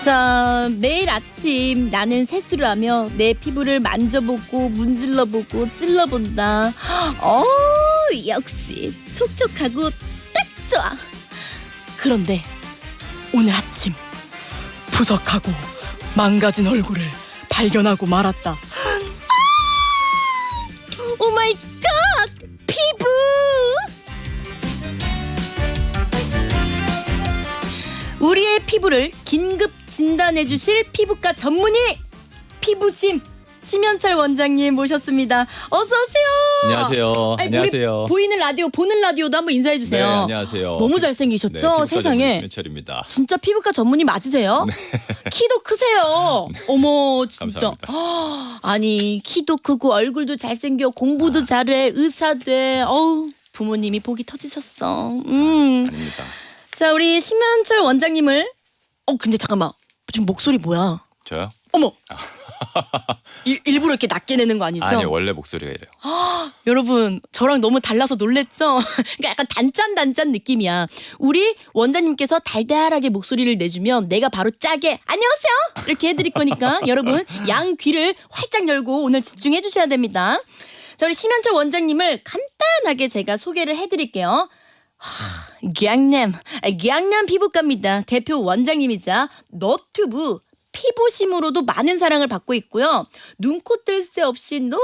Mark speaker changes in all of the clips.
Speaker 1: 자, 매일 아침 나는 세수를 하며 내 피부를 만져보고 문질러보고 찔러본다. 역시 촉촉하고 딱 좋아. 그런데 오늘 아침
Speaker 2: 푸석하고 망가진 얼굴을 발견하고 말았다.
Speaker 1: 오 마이 갓! 피부! 우리의 피부를 긴급 진단해 주실 피부과 전문의 피부심 심연철 원장님 모셨습니다. 어서 오세요.
Speaker 3: 안녕하세요.
Speaker 1: 아니,
Speaker 3: 안녕하세요.
Speaker 1: 보이는 라디오, 보는 라디오도 한번 인사해 주세요.
Speaker 3: 네, 안녕하세요.
Speaker 1: 너무 잘생기셨죠?
Speaker 3: 네, 피부과
Speaker 1: 세상에.
Speaker 3: 전문의 심연철입니다.
Speaker 1: 진짜 피부과 전문의 맞으세요? 키도 크세요. 어머, 진짜.
Speaker 3: 감사합니다.
Speaker 1: 아니, 키도 크고 얼굴도 잘생겨, 공부도 잘해, 의사 돼. 어우, 부모님이 복이 터지셨어.
Speaker 3: 아닙니다.
Speaker 1: 자, 우리 심연철 원장님을 근데 잠깐만. 지금 목소리 뭐야?
Speaker 3: 저요?
Speaker 1: 어머. 일부러 이렇게 낮게 내는 거 아니죠?
Speaker 3: 아니, 원래 목소리가 이래요.
Speaker 1: 여러분, 저랑 너무 달라서 놀랬죠? 그러니까 약간 단짠 느낌이야. 우리 원장님께서 달달하게 목소리를 내주면 내가 바로 짜게 안녕하세요 이렇게 해드릴 거니까 여러분 양 귀를 활짝 열고 오늘 집중해 주셔야 됩니다. 자, 우리 심연철 원장님을 간단하게 제가 소개를 해드릴게요. 경남 피부과입니다. 대표 원장님이자 너튜브 피부심으로도 많은 사랑을 받고 있고요. 눈코 뜰 새 없이 너무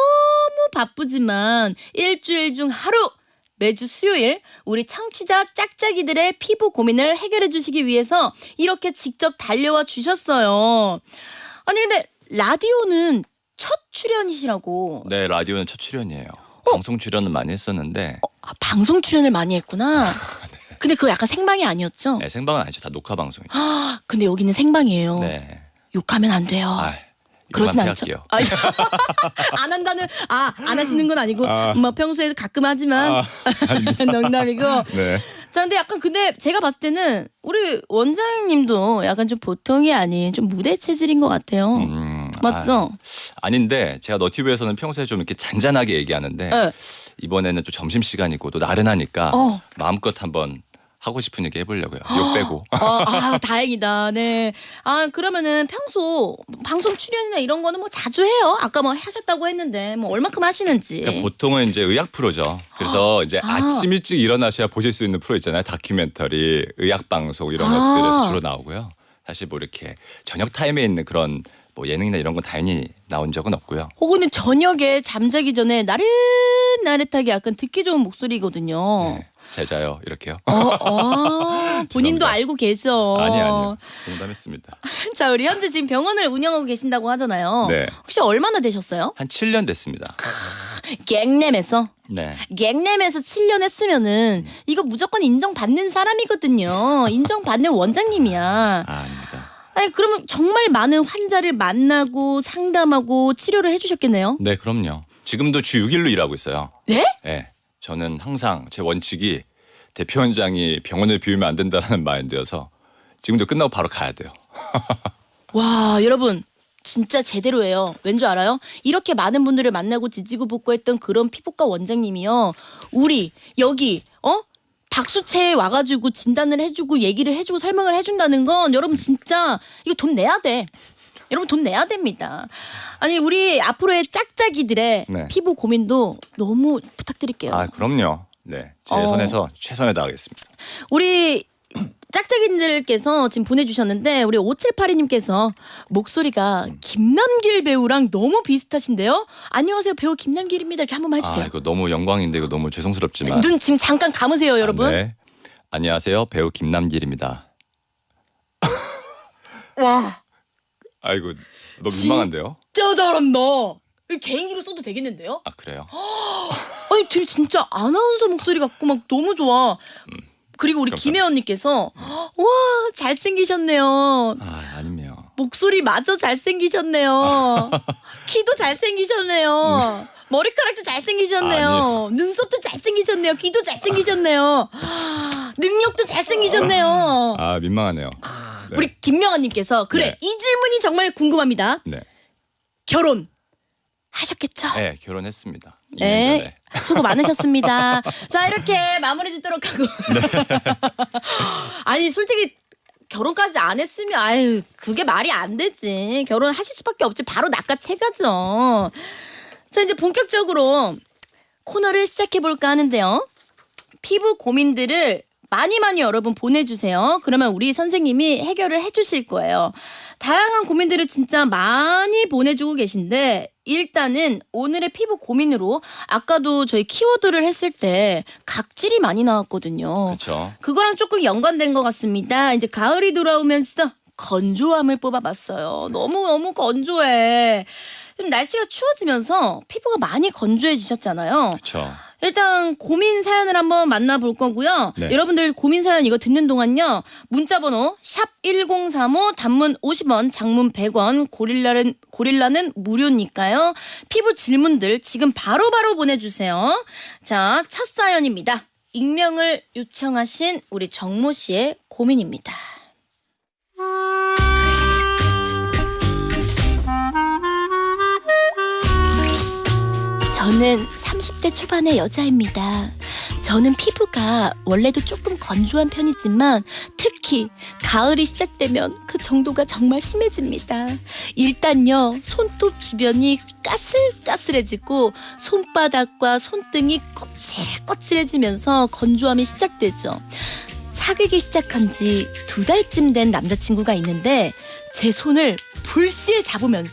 Speaker 1: 바쁘지만 일주일 중 하루 매주 수요일 우리 청취자 짝짝이들의 피부 고민을 해결해 주시기 위해서 이렇게 직접 달려와 주셨어요. 아니 근데 라디오는 첫 출연이시라고.
Speaker 3: 네, 라디오는 첫 출연이에요. 방송 출연은 많이 했었는데
Speaker 1: 방송 출연을 많이 했구나. 근데 그거 약간 생방이 아니었죠?
Speaker 3: 네, 생방은 아니죠. 다 녹화 방송이죠.
Speaker 1: 근데 여기는 생방이에요.
Speaker 3: 네.
Speaker 1: 욕하면 안 돼요. 그러진 않죠.
Speaker 3: 할게요.
Speaker 1: 안 한다는 안 하시는 건 아니고 뭐 평소에 가끔 하지만 농담이고.
Speaker 3: 네.
Speaker 1: 자, 근데 제가 봤을 때는 우리 원장님도 약간 좀 보통이 아닌 좀 무대 체질인 것 같아요. 맞죠?
Speaker 3: 아닌데 제가 너튜브에서는 평소에 좀 이렇게 잔잔하게 얘기하는데
Speaker 1: 네.
Speaker 3: 이번에는 또 점심 시간이고 또 나른하니까 마음껏 한번 하고 싶은 얘기 해보려고요. 욕 빼고.
Speaker 1: 다행이다. 네. 그러면은 평소 방송 출연이나 이런 거는 뭐 자주 해요? 아까 뭐 하셨다고 했는데 뭐 얼마큼 하시는지.
Speaker 3: 그러니까 보통은 이제 의학 프로죠. 그래서 이제 아침 일찍 일어나셔야 보실 수 있는 프로 있잖아요. 다큐멘터리, 의학 방송 이런 것들에서 주로 나오고요. 사실 뭐 이렇게 저녁 타임에 있는 그런 뭐 예능이나 이런 건 당연히 나온 적은 없고요.
Speaker 1: 혹은 저녁에 잠자기 전에 나긋나긋하게 약간 듣기 좋은 목소리거든요.
Speaker 3: 네, 잘 자요 이렇게요.
Speaker 1: 본인도
Speaker 3: 죄송합니다.
Speaker 1: 알고 계셔.
Speaker 3: 아니요. 농담했습니다.
Speaker 1: 자, 우리 현재 지금 병원을 운영하고 계신다고 하잖아요.
Speaker 3: 네.
Speaker 1: 혹시 얼마나 되셨어요?
Speaker 3: 한 7년 됐습니다.
Speaker 1: 갱냄에서?
Speaker 3: 네.
Speaker 1: 갱냄에서 7년 했으면은 이거 무조건 인정받는 사람이거든요. 인정받는 원장님이야.
Speaker 3: 아닙니다.
Speaker 1: 아니 그러면 정말 많은 환자를 만나고 상담하고 치료를 해주셨겠네요.
Speaker 3: 네, 그럼요. 지금도 주 6일로 일하고 있어요.
Speaker 1: 네?
Speaker 3: 네. 저는 항상 제 원칙이 대표원장이 병원을 비우면 안 된다는 마인드여서 지금도 끝나고 바로 가야 돼요.
Speaker 1: 와, 여러분 진짜 제대로예요. 왠 줄 알아요? 이렇게 많은 분들을 만나고 지지고 볶고 했던 그런 피부과 원장님이요. 우리 여기 박수채에 와가지고 진단을 해주고 얘기를 해주고 설명을 해준다는 건 여러분 진짜 이거 돈 내야 돼. 여러분 돈 내야 됩니다. 아니 우리 앞으로의 짝짝이들의
Speaker 3: 네.
Speaker 1: 피부 고민도 너무 부탁드릴게요.
Speaker 3: 그럼요. 네. 제 선에서 최선을 다하겠습니다.
Speaker 1: 우리 짝짝이들께서 지금 보내주셨는데 우리 5782님께서 목소리가 김남길 배우랑 너무 비슷하신데요. 안녕하세요, 배우 김남길입니다. 이렇게 한 번만 해주세요.
Speaker 3: 이거 너무 영광인데 이거 너무 죄송스럽지만.
Speaker 1: 눈 지금 잠깐 감으세요, 여러분.
Speaker 3: 네. 안녕하세요, 배우 김남길입니다.
Speaker 1: 와,
Speaker 3: 아이고, 너무 민망한데요?
Speaker 1: 진짜 잘한다. 이거 개인기로 써도 되겠는데요?
Speaker 3: 그래요?
Speaker 1: 아니 지금 진짜 아나운서 목소리 같고 막 너무 좋아. 그리고 우리
Speaker 3: 감사합니다.
Speaker 1: 김혜원님께서 와 잘생기셨네요.
Speaker 3: 아니면.
Speaker 1: 목소리 마저 잘생기셨네요. 키도 잘생기셨네요. 머리카락도 잘생기셨네요. 눈썹도 잘생기셨네요. 귀도 잘생기셨네요. 능력도 잘생기셨네요.
Speaker 3: 민망하네요. 네.
Speaker 1: 우리 김명아님께서 그래
Speaker 3: 네.
Speaker 1: 이 질문이 정말 궁금합니다.
Speaker 3: 네.
Speaker 1: 결혼 하셨겠죠?
Speaker 3: 네, 결혼했습니다. 2년
Speaker 1: 네.
Speaker 3: 전에.
Speaker 1: 수고 많으셨습니다. 자, 이렇게 마무리 짓도록 하고. 아니, 솔직히 결혼까지 안 했으면 아유 그게 말이 안 되지. 결혼하실 수밖에 없지. 바로 낚아채가죠. 자 이제 본격적으로 코너를 시작해볼까 하는데요. 피부 고민들을 많이 여러분 보내주세요. 그러면 우리 선생님이 해결을 해주실 거예요. 다양한 고민들을 진짜 많이 보내주고 계신데 일단은 오늘의 피부 고민으로 아까도 저희 키워드를 했을 때 각질이 많이 나왔거든요.
Speaker 3: 그렇죠.
Speaker 1: 그거랑 조금 연관된 것 같습니다. 이제 가을이 돌아오면서 건조함을 뽑아봤어요. 너무 건조해. 날씨가 추워지면서 피부가 많이 건조해지셨잖아요.
Speaker 3: 그렇죠.
Speaker 1: 일단 고민 사연을 한번 만나볼 거고요.
Speaker 3: 네.
Speaker 1: 여러분들 고민 사연 이거 듣는 동안요. 문자번호 샵 1035 단문 50원 장문 100원 고릴라는 무료니까요. 피부 질문들 지금 바로바로 보내주세요. 자, 첫 사연입니다. 익명을 요청하신 우리 정모 씨의 고민입니다. 저는 30대 초반의 여자입니다. 저는 피부가 원래도 조금 건조한 편이지만 특히 가을이 시작되면 그 정도가 정말 심해집니다. 일단요, 손톱 주변이 까슬까슬해지고 손바닥과 손등이 거칠거칠해지면서 건조함이 시작되죠. 사귀기 시작한 지 2달쯤 된 남자친구가 있는데 제 손을 불시에 잡으면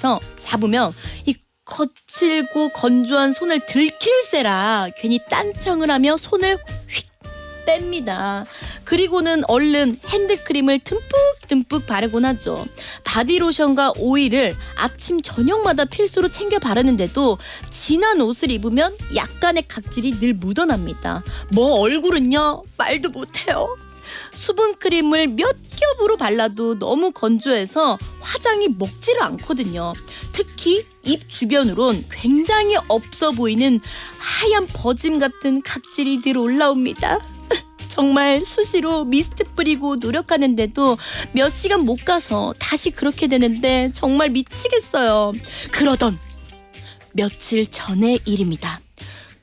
Speaker 1: 이 거칠고 건조한 손을 들킬세라 괜히 딴청을 하며 손을 휙 뺍니다. 그리고는 얼른 핸드크림을 듬뿍 바르곤 하죠. 바디로션과 오일을 아침 저녁마다 필수로 챙겨 바르는데도 진한 옷을 입으면 약간의 각질이 늘 묻어납니다. 뭐 얼굴은요 말도 못해요. 수분크림을 몇 겹으로 발라도 너무 건조해서 화장이 먹지를 않거든요. 특히 입 주변으론 굉장히 없어 보이는 하얀 버짐 같은 각질이 늘 올라옵니다. 정말 수시로 미스트 뿌리고 노력하는데도 몇 시간 못 가서 다시 그렇게 되는데 정말 미치겠어요. 그러던 며칠 전의 일입니다.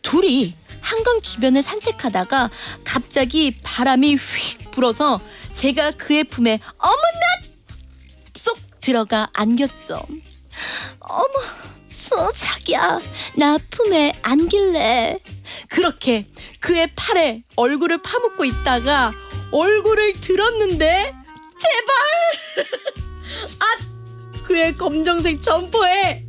Speaker 1: 둘이 한강 주변을 산책하다가 갑자기 바람이 휙 불어서 제가 그의 품에 어머나 쏙 들어가 안겼죠. 어머 자기야 나 품에 안길래. 그렇게 그의 팔에 얼굴을 파묻고 있다가 얼굴을 들었는데 제발 그의 검정색 점퍼에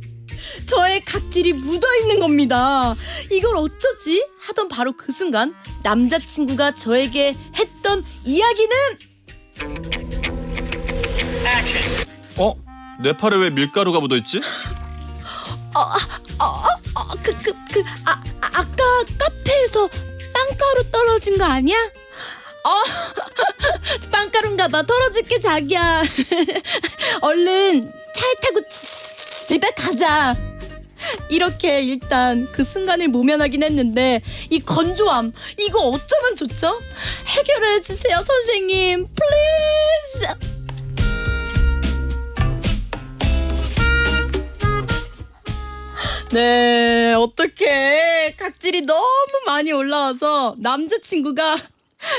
Speaker 1: 저의 각질이 묻어있는 겁니다. 이걸 어쩌지? 하던 바로 그 순간 남자친구가 저에게 했던 이야기는
Speaker 3: 내 팔에 왜 밀가루가 묻어있지?
Speaker 1: 아까 카페에서 빵가루 떨어진 거 아니야? 빵가루인가 봐. 털어줄게 자기야. 얼른 차에 타고 집에 가자. 이렇게 일단 그 순간을 모면하긴 했는데 이 건조함 이거 어쩌면 좋죠? 해결해 주세요 선생님 플리즈. 네, 어떡해. 각질이 너무 많이 올라와서 남자친구가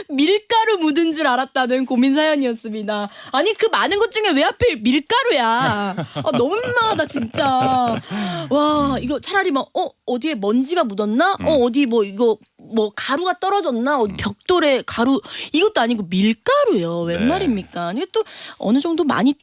Speaker 1: 밀가루 묻은 줄 알았다는 고민 사연이었습니다. 아니 그 많은 것 중에 왜 하필 밀가루야. 너무 민망하다 진짜. 와 이거 차라리 뭐 어디에 먼지가 묻었나? 어디 뭐 이거 뭐 가루가 떨어졌나? 벽돌에 가루 이것도 아니고 밀가루요. 웬
Speaker 3: 네.
Speaker 1: 말입니까? 이게 또 어느 정도 많이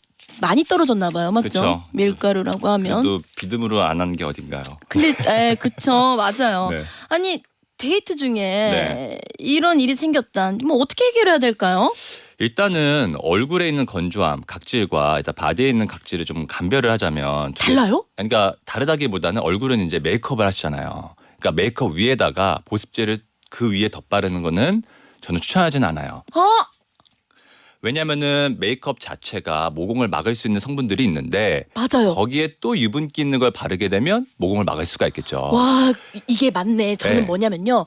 Speaker 1: 떨어졌나 봐요. 맞죠?
Speaker 3: 그쵸.
Speaker 1: 밀가루라고 하면.
Speaker 3: 그래도 비듬으로 안 한 게 어딘가요?
Speaker 1: 근데 그쵸 맞아요.
Speaker 3: 네.
Speaker 1: 아니 데이트 중에
Speaker 3: 네.
Speaker 1: 이런 일이 생겼다. 뭐 어떻게 해결해야 될까요?
Speaker 3: 일단은 얼굴에 있는 건조함, 각질과 일단 바디에 있는 각질을 좀 감별을 하자면
Speaker 1: 달라요?
Speaker 3: 그러니까 다르다기보다는 얼굴은 이제 메이크업을 하시잖아요. 그러니까 메이크업 위에다가 보습제를 그 위에 덧바르는 거는 저는 추천하지는 않아요. 왜냐면은 메이크업 자체가 모공을 막을 수 있는 성분들이 있는데
Speaker 1: 맞아요.
Speaker 3: 거기에 또 유분기 있는 걸 바르게 되면 모공을 막을 수가 있겠죠.
Speaker 1: 와 이게 맞네. 저는
Speaker 3: 네.
Speaker 1: 뭐냐면요.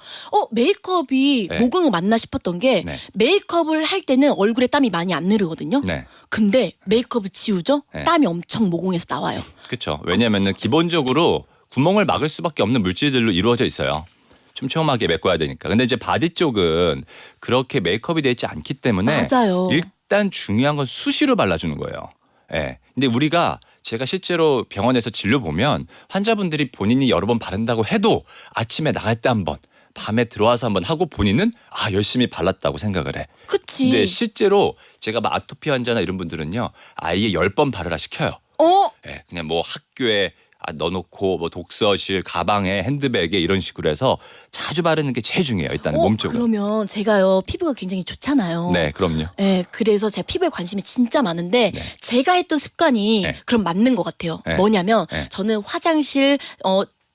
Speaker 1: 메이크업이
Speaker 3: 네.
Speaker 1: 모공을 맞나 싶었던 게
Speaker 3: 네.
Speaker 1: 메이크업을 할 때는 얼굴에 땀이 많이 안 느르거든요.
Speaker 3: 네.
Speaker 1: 근데 메이크업을 지우죠?
Speaker 3: 네.
Speaker 1: 땀이 엄청 모공에서 나와요.
Speaker 3: 그렇죠. 왜냐면은 기본적으로 구멍을 막을 수밖에 없는 물질들로 이루어져 있어요. 촘촘하게 메꿔야 되니까. 근데 이제 바디 쪽은 그렇게 메이크업이 되어 있지 않기 때문에
Speaker 1: 맞아요.
Speaker 3: 일단 중요한 건 수시로 발라주는 거예요. 예. 근데 우리가 제가 실제로 병원에서 진료 보면 환자분들이 본인이 여러 번 바른다고 해도 아침에 나갈 때 한 번, 밤에 들어와서 한번 하고 본인은 열심히 발랐다고 생각을 해.
Speaker 1: 그치.
Speaker 3: 근데 실제로 제가 막 아토피 환자나 이런 분들은요 아예 10번 바르라 시켜요. 예, 그냥 뭐 학교에 넣어놓고 뭐 독서실 가방에 핸드백에 이런 식으로 해서 자주 바르는 게 제일 중요해요. 일단은 몸쪽으로.
Speaker 1: 그러면 제가요 피부가 굉장히 좋잖아요.
Speaker 3: 네, 그럼요.
Speaker 1: 네, 그래서 제가 피부에 관심이 진짜 많은데
Speaker 3: 네.
Speaker 1: 제가 했던 습관이
Speaker 3: 네.
Speaker 1: 그럼 맞는 것 같아요.
Speaker 3: 네.
Speaker 1: 뭐냐면
Speaker 3: 네.
Speaker 1: 저는 화장실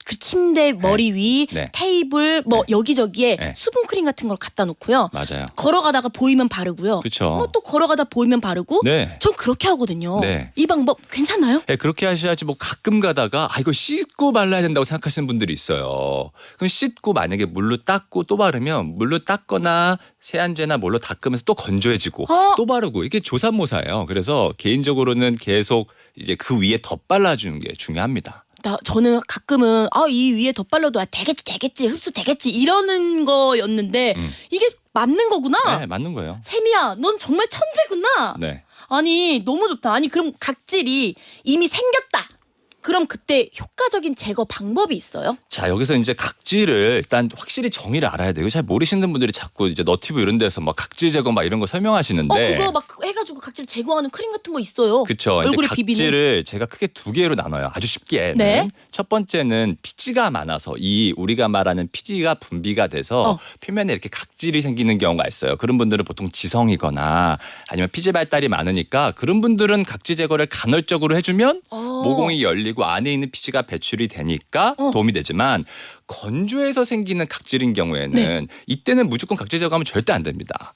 Speaker 1: 그 침대 머리 위
Speaker 3: 네.
Speaker 1: 테이블 뭐 여기저기에
Speaker 3: 네.
Speaker 1: 수분 크림 같은 걸 갖다 놓고요.
Speaker 3: 맞아요.
Speaker 1: 걸어가다가 보이면 바르고요.
Speaker 3: 그렇죠.
Speaker 1: 또 걸어가다 보이면 바르고.
Speaker 3: 네.
Speaker 1: 전 그렇게 하거든요.
Speaker 3: 네.
Speaker 1: 이 방법 괜찮나요?
Speaker 3: 네, 그렇게 하셔야지 뭐 가끔 가다가 이거 씻고 발라야 된다고 생각하시는 분들이 있어요. 그럼 씻고 만약에 물로 닦고 또 바르면 물로 닦거나 세안제나 뭘로 닦으면서 또 건조해지고 또 바르고 이게 조삼모사예요. 그래서 개인적으로는 계속 이제 그 위에 덧발라주는 게 중요합니다.
Speaker 1: 저는 가끔은 이 위에 덧발라도 되겠지 흡수 되겠지 이러는 거였는데 이게 맞는 거구나.
Speaker 3: 네, 맞는 거예요.
Speaker 1: 세미야, 넌 정말 천재구나.
Speaker 3: 네.
Speaker 1: 아니 너무 좋다. 아니 그럼 각질이 이미 생겼다. 그럼 그때 효과적인 제거 방법이 있어요?
Speaker 3: 자, 여기서 이제 각질을 일단 확실히 정의를 알아야 돼요. 잘 모르시는 분들이 자꾸 이제 너튜브 이런 데서 막 각질 제거 막 이런 거 설명하시는데.
Speaker 1: 그거 막 해가지고 각질 제거하는 크림 같은 거 있어요.
Speaker 3: 그렇죠.
Speaker 1: 얼굴에
Speaker 3: 이제
Speaker 1: 비비는.
Speaker 3: 각질을 제가 크게 두 개로 나눠요. 아주 쉽게는.
Speaker 1: 네.
Speaker 3: 첫 번째는 피지가 많아서 이 우리가 말하는 피지가 분비가 돼서 표면에 이렇게 각질이 생기는 경우가 있어요. 그런 분들은 보통 지성이거나 아니면 피지 발달이 많으니까 그런 분들은 각질 제거를 간헐적으로 해주면 모공이 열리고 안에 있는 피지가 배출이 되니까 도움이 되지만 건조해서 생기는 각질인 경우에는 이때는 무조건 각질 제거하면 절대 안 됩니다.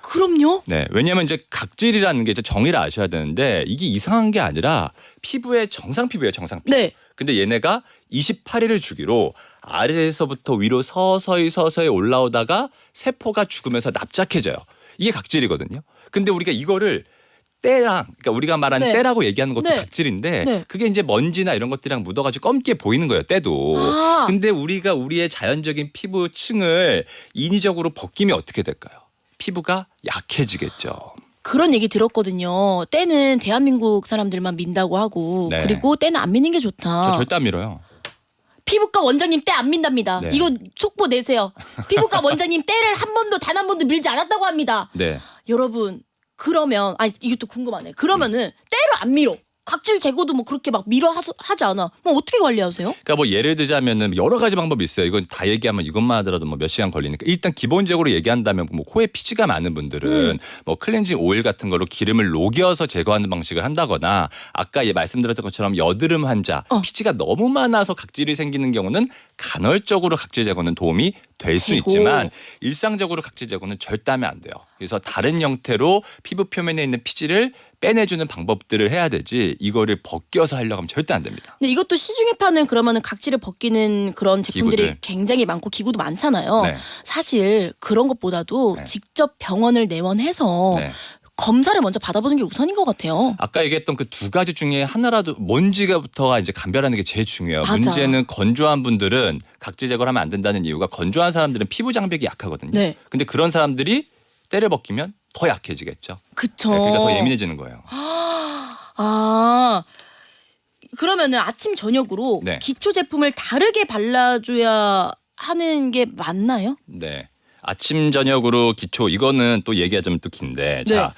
Speaker 1: 그럼요.
Speaker 3: 네, 왜냐하면 이제 각질이라는 게 이제 정의를 아셔야 되는데 이게 이상한 게 아니라 피부의 정상 피부예요, 정상 피부.
Speaker 1: 네.
Speaker 3: 근데 얘네가 28일을 주기로 아래에서부터 위로 서서히 올라오다가 세포가 죽으면서 납작해져요. 이게 각질이거든요. 근데 우리가 이거를 그러니까 우리가 말하는 때라고 얘기하는 것도 각질인데 그게 이제 먼지나 이런 것들이랑 묻어가지고 검게 보이는 거예요, 때도. 근데 우리가 우리의 자연적인 피부층을 인위적으로 벗기면 어떻게 될까요? 피부가 약해지겠죠.
Speaker 1: 그런 얘기 들었거든요. 때는 대한민국 사람들만 민다고 하고 그리고 때는 안 미는 게 좋다.
Speaker 3: 저 절대 안 밀어요.
Speaker 1: 피부과 원장님 때 안 민답니다.
Speaker 3: 네.
Speaker 1: 이거 속보 내세요. 피부과 원장님 때를 단 한 번도 밀지 않았다고 합니다.
Speaker 3: 네.
Speaker 1: 여러분 그러면 이것도 궁금하네. 그러면은 때를 안 밀어. 각질 제거도 뭐 그렇게 막 밀어 하지 않아. 뭐 어떻게 관리하세요?
Speaker 3: 그러니까 뭐 예를 들자면은 여러 가지 방법이 있어요. 이건 다 얘기하면 이것만 하더라도 뭐 몇 시간 걸리니까 일단 기본적으로 얘기한다면 뭐 코에 피지가 많은 분들은 뭐 클렌징 오일 같은 걸로 기름을 녹여서 제거하는 방식을 한다거나 아까 말씀드렸던 것처럼 여드름 환자 피지가 너무 많아서 각질이 생기는 경우는 간헐적으로 각질 제거는 도움이 될 수 있지만 일상적으로 각질 제거는 절대 하면 안 돼요. 그래서 다른 형태로 피부 표면에 있는 피지를 빼내주는 방법들을 해야 되지 이거를 벗겨서 하려고 하면 절대 안 됩니다.
Speaker 1: 근데 이것도 시중에 파는 그러면은 각질을 벗기는 그런 제품들이
Speaker 3: 기구들.
Speaker 1: 굉장히 많고 기구도 많잖아요.
Speaker 3: 네.
Speaker 1: 사실 그런 것보다도 직접 병원을 내원해서
Speaker 3: 네.
Speaker 1: 검사를 먼저 받아보는 게 우선인 것 같아요.
Speaker 3: 아까 얘기했던 그 두 가지 중에 하나라도 먼지가부터가 이제 감별하는 게 제일 중요해요.
Speaker 1: 맞아.
Speaker 3: 문제는 건조한 분들은 각질 제거를 하면 안 된다는 이유가 건조한 사람들은 피부 장벽이 약하거든요.
Speaker 1: 네.
Speaker 3: 근데 그런 사람들이 때를 벗기면 더 약해지겠죠.
Speaker 1: 그쵸.
Speaker 3: 네, 그러니까 더 예민해지는 거예요.
Speaker 1: 그러면은 아침 저녁으로
Speaker 3: 네.
Speaker 1: 기초 제품을 다르게 발라줘야 하는 게 맞나요?
Speaker 3: 네. 아침 저녁으로 기초 이거는 또 얘기하자면 또 긴데
Speaker 1: 네.
Speaker 3: 자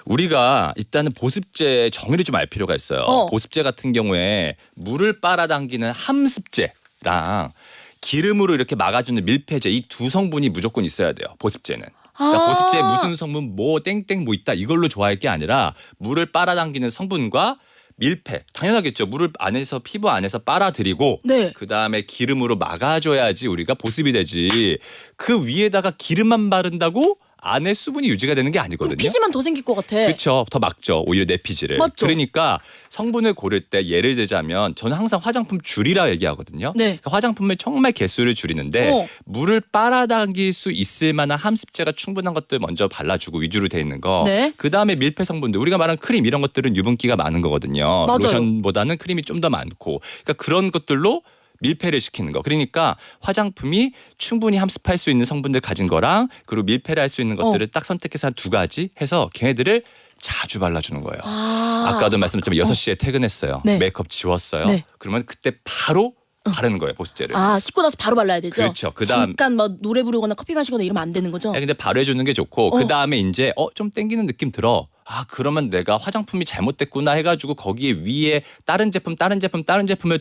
Speaker 3: 우리가 일단은 보습제 정의를 좀 알 필요가 있어요. 보습제 같은 경우에 물을 빨아당기는 함습제랑 기름으로 이렇게 막아주는 밀폐제 이 두 성분이 무조건 있어야 돼요. 보습제는. 그러니까 보습제에 무슨 성분 뭐 땡땡 뭐 있다 이걸로 좋아할 게 아니라 물을 빨아당기는 성분과 밀폐 당연하겠죠. 물을 안에서 피부 안에서 빨아들이고 그다음에 기름으로 막아줘야지 우리가 보습이 되지. 그 위에다가 기름만 바른다고 안에 수분이 유지가 되는 게 아니거든요.
Speaker 1: 피지만 더 생길 것 같아.
Speaker 3: 그렇죠. 더 막죠. 오히려 내 피지를.
Speaker 1: 맞죠?
Speaker 3: 그러니까 성분을 고를 때 예를 들자면 저는 항상 화장품 줄이라 얘기하거든요. 그러니까 화장품을 정말 개수를 줄이는데 물을 빨아당길 수 있을 만한 함습제가 충분한 것들 먼저 발라주고 위주로 돼 있는 거. 그다음에 밀폐 성분들 우리가 말한 크림 이런 것들은 유분기가 많은 거거든요.
Speaker 1: 맞아요.
Speaker 3: 로션보다는 크림이 좀 더 많고 그러니까 그런 것들로 밀폐를 시키는 거. 그러니까 화장품이 충분히 함습할 수 있는 성분들 가진 거랑 그리고 밀폐를 할 수 있는 것들을 딱 선택해서 한 2가지 해서 걔네들을 자주 발라주는 거예요. 아까도 말씀드렸지만 6시에 퇴근했어요.
Speaker 1: 네.
Speaker 3: 메이크업 지웠어요.
Speaker 1: 네.
Speaker 3: 그러면 그때 바로 바르는 거예요, 보습제를.
Speaker 1: 씻고 나서 바로 발라야 되죠?
Speaker 3: 그렇죠. 그다음
Speaker 1: 잠깐 뭐 노래 부르거나 커피 마시거나 이러면 안 되는 거죠?
Speaker 3: 근데 바로 해주는 게 좋고 그다음에 이제 좀 땡기는 느낌 들어. 그러면 내가 화장품이 잘못됐구나 해가지고 거기에 위에 다른 제품을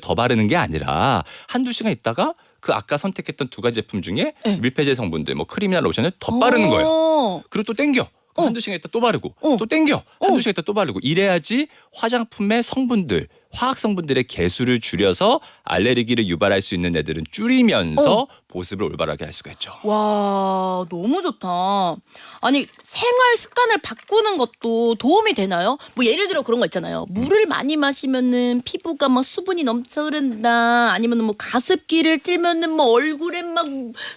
Speaker 3: 더 바르는 게 아니라 한두 시간 있다가 그 아까 선택했던 2가지 제품 중에 밀폐제 성분들 뭐 크림이나 로션을 더 바르는 거예요. 그리고 또 땡겨. 한두 시간 있다 또 바르고 또 땡겨. 한두 시간 있다 또 바르고 이래야지 화장품의 성분들 화학 성분들의 개수를 줄여서 알레르기를 유발할 수 있는 애들은 줄이면서 보습을 올바르게 할 수가 있죠.
Speaker 1: 와, 너무 좋다. 아니, 생활 습관을 바꾸는 것도 도움이 되나요? 뭐 예를 들어 그런 거 있잖아요. 물을 많이 마시면은 피부가 막 수분이 넘쳐 흐른다. 아니면은 뭐 가습기를 틀면은 뭐 얼굴에 막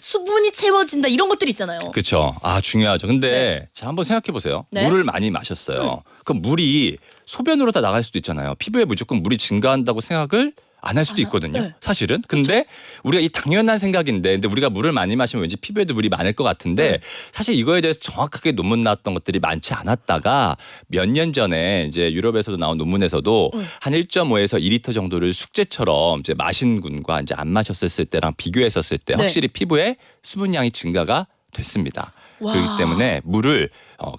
Speaker 1: 수분이 채워진다. 이런 것들 있잖아요.
Speaker 3: 그렇죠. 중요하죠. 근데 자 한번 생각해 보세요.
Speaker 1: 네.
Speaker 3: 물을 많이 마셨어요. 그럼 물이 소변으로 다 나갈 수도 있잖아요. 피부에 무조건 물이 증가한다고 생각을 안 할 수도 있거든요.
Speaker 1: 네.
Speaker 3: 사실은. 근데 우리가 이 당연한 생각인데 근데 우리가 물을 많이 마시면 왠지 피부에도 물이 많을 것 같은데 사실 이거에 대해서 정확하게 논문 나왔던 것들이 많지 않았다가 몇 년 전에 이제 유럽에서도 나온 논문에서도 한 1.5에서 2리터 정도를 숙제처럼 이제 마신 분과 이제 안 마셨을 때랑 비교했었을 때
Speaker 1: 네.
Speaker 3: 확실히 피부에 수분량이 증가가 됐습니다.
Speaker 1: 와.
Speaker 3: 그렇기 때문에 물을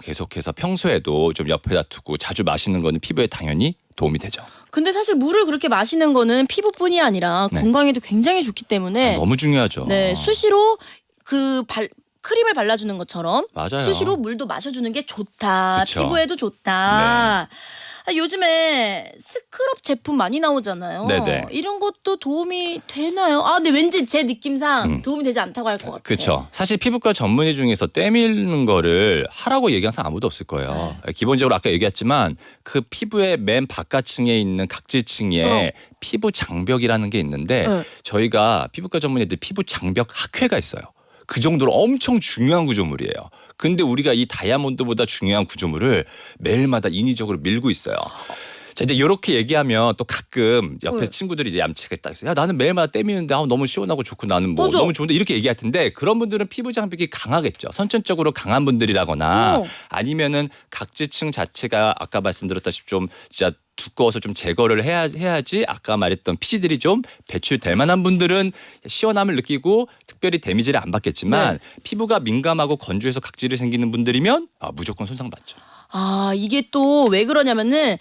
Speaker 3: 계속해서 평소에도 좀 옆에다 두고 자주 마시는 거는 피부에 당연히 도움이 되죠.
Speaker 1: 근데 사실 물을 그렇게 마시는 거는 피부뿐이 아니라
Speaker 3: 네.
Speaker 1: 건강에도 굉장히 좋기 때문에
Speaker 3: 너무 중요하죠.
Speaker 1: 네, 수시로 크림을 발라주는 것처럼
Speaker 3: 맞아요.
Speaker 1: 수시로 물도 마셔주는 게 좋다.
Speaker 3: 그쵸.
Speaker 1: 피부에도 좋다. 요즘에 스크럽 제품 많이 나오잖아요.
Speaker 3: 네네.
Speaker 1: 이런 것도 도움이 되나요? 근데 왠지 제 느낌상 도움이 되지 않다고 할 것 같아요.
Speaker 3: 그렇죠. 사실 피부과 전문의 중에서 때밀는 거를 하라고 얘기하는 사람 아무도 없을 거예요. 기본적으로 아까 얘기했지만 그 피부의 맨 바깥층에 있는 각질층에 피부 장벽이라는 게 있는데 저희가 피부과 전문의들 피부 장벽 학회가 있어요. 그 정도로 엄청 중요한 구조물이에요. 근데 우리가 이 다이아몬드보다 중요한 구조물을 매일마다 인위적으로 밀고 있어요. 자, 이제 이렇게 얘기하면 또 가끔 옆에 친구들이 이제 얌체가 딱 있어요. 야, 나는 매일마다 때미는데 너무 시원하고 좋고 나는 뭐
Speaker 1: 맞아.
Speaker 3: 너무 좋은데 이렇게 얘기할 텐데 그런 분들은 피부 장벽이 강하겠죠. 선천적으로 강한 분들이라거나 아니면은 각질층 자체가 아까 말씀드렸다시피 좀 진짜 두꺼워서 좀 제거를 해야지 아까 말했던 피지들이 좀 배출될 만한 분들은 시원함을 느끼고 특별히 데미지를 안 받겠지만 피부가 민감하고 건조해서 각질이 생기는 분들이면 무조건 손상받죠.
Speaker 1: 이게 또 왜 그러냐면은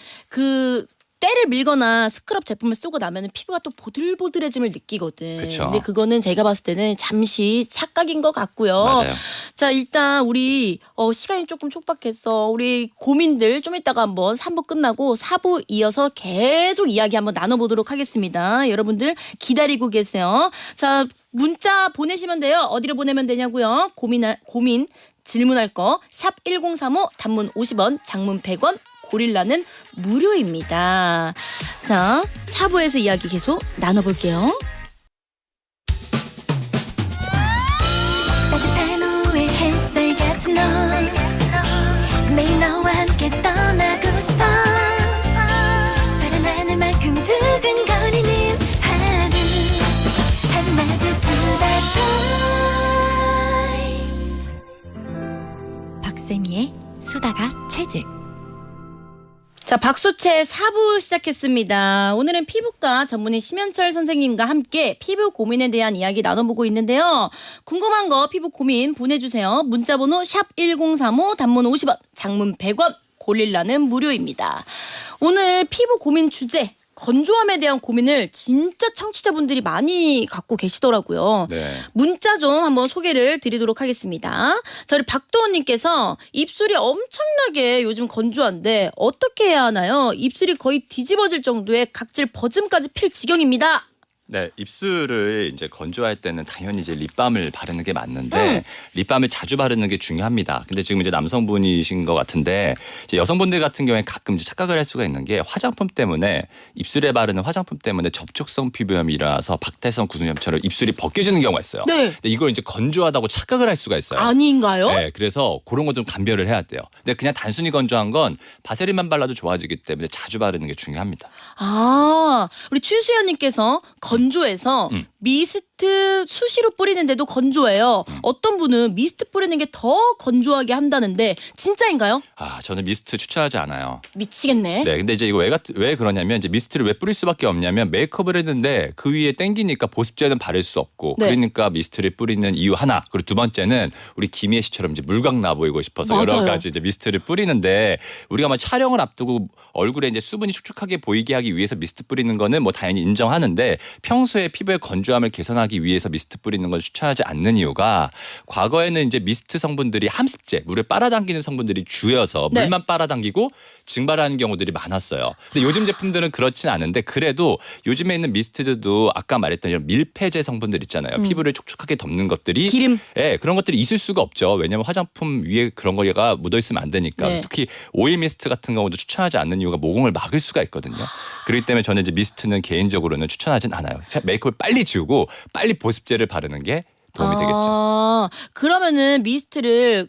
Speaker 1: 때를 밀거나 스크럽 제품을 쓰고 나면은 피부가 또 보들보들해짐을 느끼거든.
Speaker 3: 그쵸.
Speaker 1: 근데 그거는 제가 봤을 때는 잠시 착각인 것 같고요.
Speaker 3: 맞아요.
Speaker 1: 자, 일단 우리 시간이 조금 촉박해서 우리 고민들 좀 이따가 한번 3부 끝나고 4부 이어서 계속 이야기 한번 나눠보도록 하겠습니다. 여러분들 기다리고 계세요. 자, 문자 보내시면 돼요. 어디로 보내면 되냐고요? 고민 질문할 거 샵 1035 단문 50원 장문 100원 고릴라는 무료입니다. 자, 4부에서 이야기 계속 나눠볼게요.
Speaker 4: 따뜻한 후의 햇살 같은 널 매일 너와 함께 떠나고 싶어 파란 하늘만큼 두근거리는 하루 한낮의 수다 박세미의 수다가 체질.
Speaker 1: 자, 박수채 4부 시작했습니다. 오늘은 피부과 전문의 심현철 선생님과 함께 피부 고민에 대한 이야기 나눠보고 있는데요. 궁금한 거 피부 고민 보내주세요. 문자번호 샵 1035 단문 50원 장문 100원 고릴라는 무료입니다. 오늘 피부 고민 주제 건조함에 대한 고민을 진짜 청취자분들이 많이 갖고 계시더라고요.
Speaker 3: 네.
Speaker 1: 문자 좀 한번 소개를 드리도록 하겠습니다. 저희 박도원님께서 입술이 엄청나게 요즘 건조한데 어떻게 해야 하나요? 입술이 거의 뒤집어질 정도의 각질 버짐까지 필 지경입니다.
Speaker 3: 네, 입술을 이제 건조할 때는 당연히 이제 립밤을 바르는 게 맞는데 립밤을 자주 바르는 게 중요합니다. 근데 지금 이제 남성분이신 것 같은데 이제 여성분들 같은 경우에 가끔 이제 착각을 할 수가 있는 게 화장품 때문에 입술에 바르는 화장품 때문에 접촉성 피부염이 일어나서 박태성 구순염처럼 입술이 벗겨지는 경우가 있어요.
Speaker 1: 네.
Speaker 3: 근데 이걸 이제 건조하다고 착각을 할 수가 있어요.
Speaker 1: 아닌가요?
Speaker 3: 네, 그래서 그런 거 좀 감별을 해야 돼요. 근데 그냥 단순히 건조한 건 바세린만 발라도 좋아지기 때문에 자주 바르는 게 중요합니다.
Speaker 1: 우리 최수연님께서 건조해서 미스트 수시로 뿌리는데도 건조해요. 어떤 분은 미스트 뿌리는 게 더 건조하게 한다는데 진짜인가요?
Speaker 3: 저는 미스트 추천하지 않아요.
Speaker 1: 미치겠네.
Speaker 3: 네, 근데 이제 이거 왜 그러냐면 이제 미스트를 왜 뿌릴 수밖에 없냐면 메이크업을 했는데 그 위에 땡기니까 보습제는 바를 수 없고
Speaker 1: 네.
Speaker 3: 그러니까 미스트를 뿌리는 이유 하나. 그리고 두 번째는 우리 김희애 씨처럼 이제 물광 나 보이고 싶어서 여러
Speaker 1: 맞아요.
Speaker 3: 가지 이제 미스트를 뿌리는데 우리가 뭐 촬영을 앞두고 얼굴에 이제 수분이 축축하게 보이게 하기 위해서 미스트 뿌리는 거는 뭐 당연히 인정하는데 평소에 피부의 건조함을 개선하기 위해서 미스트 뿌리는 걸 추천하지 않는 이유가 과거에는 이제 미스트 성분들이 함습제, 물을 빨아당기는 성분들이 주여서
Speaker 1: 네.
Speaker 3: 물만 빨아당기고 증발하는 경우들이 많았어요. 근데 요즘 제품들은 그렇지는 않은데 그래도 요즘에 있는 미스트들도 아까 말했던 이런 밀폐제 성분들 있잖아요. 피부를 촉촉하게 덮는 것들이
Speaker 1: 기름.
Speaker 3: 예, 그런 것들이 있을 수가 없죠. 왜냐하면 화장품 위에 그런 거가 묻어 있으면 안 되니까.
Speaker 1: 네.
Speaker 3: 특히 오일 미스트 같은 경우도 추천하지 않는 이유가 모공을 막을 수가 있거든요. 그렇기 때문에 저는 이제 미스트는 개인적으로는 추천하진 않아요. 메이크업을 빨리 지우고 빨리 보습제를 바르는 게 도움이 되겠죠.
Speaker 1: 그러면은 미스트를